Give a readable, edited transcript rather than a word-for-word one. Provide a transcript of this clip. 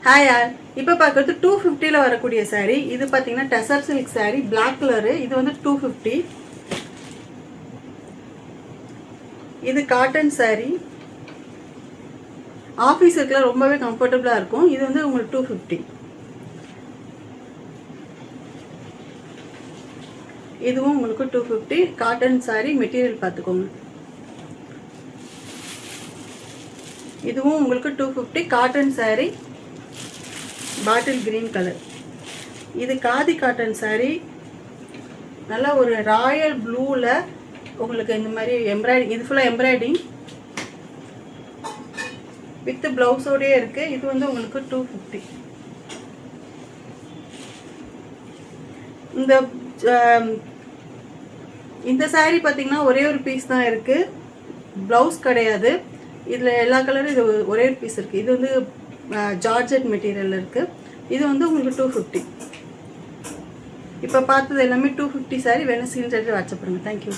Hi யார், இப்போ பார்க்குறது 250 வரக்கூடிய சாரீ. இது பார்த்தீங்கன்னா tussar silk sari, black colour. இது வந்து 250. இது காட்டன் சாரீ, ஆஃபீஸுக்குலாம் ரொம்பவே கம்ஃபர்டபுளாக இருக்கும். இது வந்து உங்களுக்கு 250. இதுவும் உங்களுக்கு 250. காட்டன் சாரீ, மெட்டீரியல் பார்த்துக்கோங்க. இதுவும் உங்களுக்கு 250 cotton sari, bottle green colour. இது காதி காட்டன் சாரீ, நல்லா ஒரு ராயல் ப்ளூவில் உங்களுக்கு இந்த மாதிரி எம்ப்ராய்டிங். இது ஃபுல்லாக எம்ப்ராய்டிங் வித் ப்ளவுஸோடயே இருக்குது. இது வந்து உங்களுக்கு 250. இந்த சாரீ பார்த்தீங்கன்னா ஒரே ஒரு பீஸ் தான் இருக்குது, ப்ளவுஸ் கிடையாது. இதில் எல்லா கலரும் இது ஒரே ஒரு பீஸ் இருக்குது. இது வந்து ஜார்ஜெட் மெட்டீரியல் இருக்குது. இது வந்து உங்களுக்கு 250. இப்போ பார்த்தது எல்லாமே 250 சாரீ. வேணும் ஸ்க்ரீன்ஷாட் வாட்ஸ்அப் பண்ணுங்கள். தேங்க்யூ.